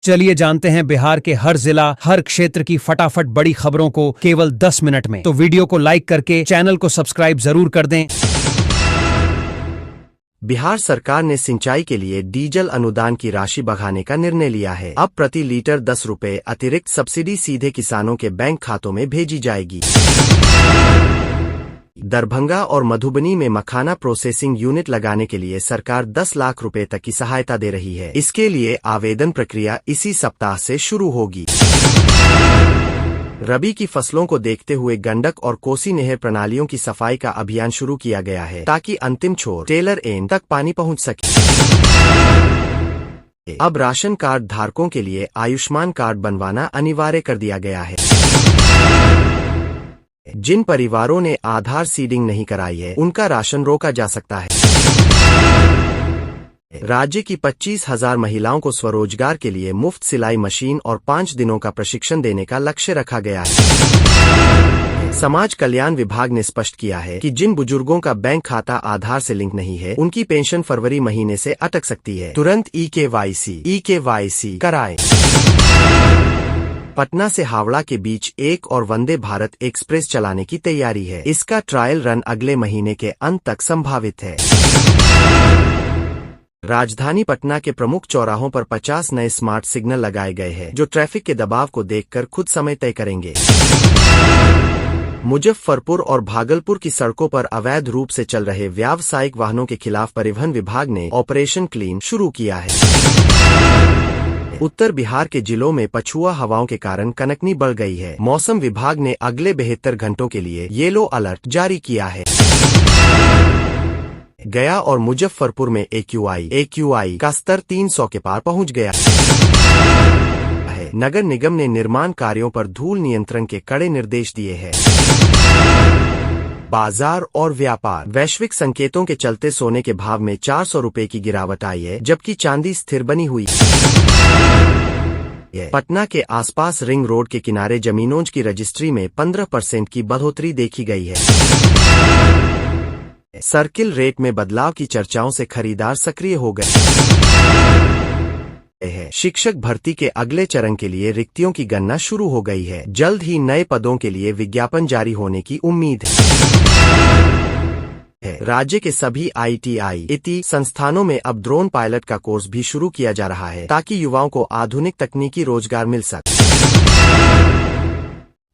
चलिए जानते हैं बिहार के हर जिला, हर क्षेत्र की फटाफट बड़ी खबरों को केवल 10 मिनट में। तो वीडियो को लाइक करके चैनल को सब्सक्राइब जरूर कर दें। बिहार सरकार ने सिंचाई के लिए डीजल अनुदान की राशि बढ़ाने का निर्णय लिया है। अब प्रति लीटर 10 रुपए अतिरिक्त सब्सिडी सीधे किसानों के बैंक खातों में भेजी जाएगी। दरभंगा और मधुबनी में मखाना प्रोसेसिंग यूनिट लगाने के लिए सरकार 10 लाख रुपए तक की सहायता दे रही है। इसके लिए आवेदन प्रक्रिया इसी सप्ताह से शुरू होगी। रबी की फसलों को देखते हुए गंडक और कोसी नहर प्रणालियों की सफाई का अभियान शुरू किया गया है, ताकि अंतिम छोर टेलर एंड तक पानी पहुंच सके। अब राशन कार्ड धारकों के लिए आयुष्मान कार्ड बनवाना अनिवार्य कर दिया गया है। जिन परिवारों ने आधार सीडिंग नहीं कराई है, उनका राशन रोका जा सकता है। राज्य की 25,000 महिलाओं को स्वरोजगार के लिए मुफ्त सिलाई मशीन और 5 दिनों का प्रशिक्षण देने का लक्ष्य रखा गया है। समाज कल्याण विभाग ने स्पष्ट किया है कि जिन बुजुर्गों का बैंक खाता आधार से लिंक नहीं है, उनकी पेंशन फरवरी महीने से अटक सकती है। तुरंत ई-केवाईसी कराएं। पटना से हावड़ा के बीच एक और वंदे भारत एक्सप्रेस चलाने की तैयारी है। इसका ट्रायल रन अगले महीने के अंत तक संभावित है। राजधानी पटना के प्रमुख चौराहों पर 50 नए स्मार्ट सिग्नल लगाए गए हैं, जो ट्रैफिक के दबाव को देखकर खुद समय तय करेंगे। मुजफ्फरपुर और भागलपुर की सड़कों पर अवैध रूप से चल रहे व्यावसायिक वाहनों के खिलाफ परिवहन विभाग ने ऑपरेशन क्लीन शुरू किया है। उत्तर बिहार के जिलों में पछुआ हवाओं के कारण कनकनी बढ़ गई है। मौसम विभाग ने अगले 72 घंटों के लिए येलो अलर्ट जारी किया है। गया और मुजफ्फरपुर में AQI का स्तर 300 के पार पहुंच गया है। नगर निगम ने निर्माण कार्यों पर धूल नियंत्रण के कड़े निर्देश दिए हैं। बाजार और व्यापार। वैश्विक संकेतों के चलते सोने के भाव में 400 रुपए की गिरावट आई है, जबकि चांदी स्थिर बनी हुई है। पटना के आसपास रिंग रोड के किनारे जमीनों की रजिस्ट्री में 15% की बढ़ोतरी देखी गई है। सर्किल रेट में बदलाव की चर्चाओं से खरीदार सक्रिय हो गए हैं। शिक्षक भर्ती के अगले चरण के लिए रिक्तियों की गणना शुरू हो गई है। जल्द ही नए पदों के लिए विज्ञापन जारी होने की उम्मीद है। राज्य के सभी ITI संस्थानों में अब ड्रोन पायलट का कोर्स भी शुरू किया जा रहा है, ताकि युवाओं को आधुनिक तकनीकी रोजगार मिल सके।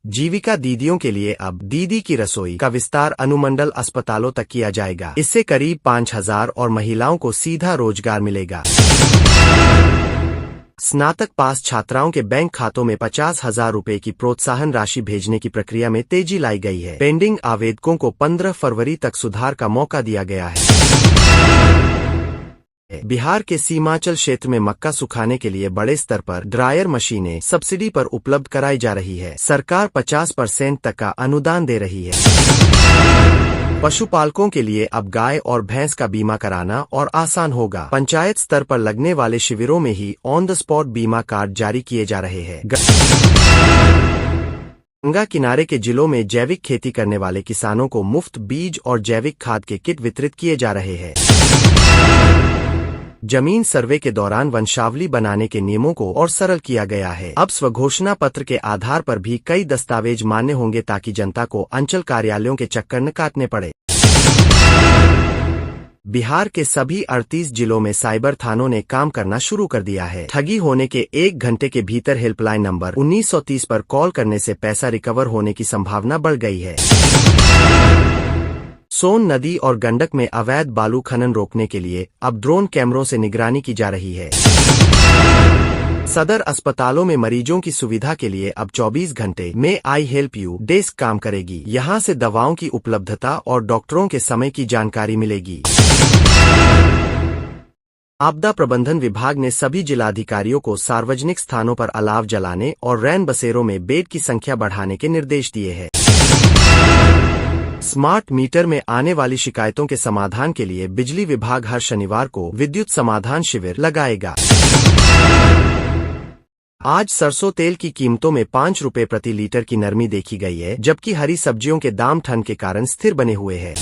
जीविका दीदियों के लिए अब दीदी की रसोई का विस्तार अनुमंडल अस्पतालों तक किया जाएगा। इससे करीब 5,000 और महिलाओं को सीधा रोजगार मिलेगा। स्नातक पास छात्राओं के बैंक खातों में 50,000 रुपए की प्रोत्साहन राशि भेजने की प्रक्रिया में तेजी लाई गई है। पेंडिंग आवेदकों को 15 फरवरी तक सुधार का मौका दिया गया है। बिहार के सीमांचल क्षेत्र में मक्का सुखाने के लिए बड़े स्तर पर ड्रायर मशीनें सब्सिडी पर उपलब्ध कराई जा रही है। सरकार 50% तक का अनुदान दे रही है। पशुपालकों के लिए अब गाय और भैंस का बीमा कराना और आसान होगा। पंचायत स्तर पर लगने वाले शिविरों में ही ऑन द स्पॉट बीमा कार्ड जारी किए जा रहे हैं। गंगा किनारे के जिलों में जैविक खेती करने वाले किसानों को मुफ्त बीज और जैविक खाद के किट वितरित किए जा रहे हैं। जमीन सर्वे के दौरान वंशावली बनाने के नियमों को और सरल किया गया है। अब स्वघोषणा पत्र के आधार पर भी कई दस्तावेज मान्य होंगे, ताकि जनता को अंचल कार्यालयों के चक्कर न काटने पड़े। बिहार के सभी 38 जिलों में साइबर थानों ने काम करना शुरू कर दिया है। ठगी होने के 1 घंटे के भीतर हेल्पलाइन नंबर 1930 पर कॉल करने से पैसा रिकवर होने की संभावना बढ़ गई है। सोन नदी और गंडक में अवैध बालू खनन रोकने के लिए अब ड्रोन कैमरों से निगरानी की जा रही है। सदर अस्पतालों में मरीजों की सुविधा के लिए अब 24 घंटे में आई हेल्प यू डेस्क काम करेगी। यहां से दवाओं की उपलब्धता और डॉक्टरों के समय की जानकारी मिलेगी। आपदा प्रबंधन विभाग ने सभी जिलाधिकारियों को सार्वजनिक स्थानों पर अलाव जलाने और रैन बसेरों में बेड की संख्या बढ़ाने के निर्देश दिए हैं। स्मार्ट मीटर में आने वाली शिकायतों के समाधान के लिए बिजली विभाग हर शनिवार को विद्युत समाधान शिविर लगाएगा। आज सरसों तेल की कीमतों में 5 रुपए प्रति लीटर की नरमी देखी गई है, जबकि हरी सब्जियों के दाम ठंड के कारण स्थिर बने हुए हैं।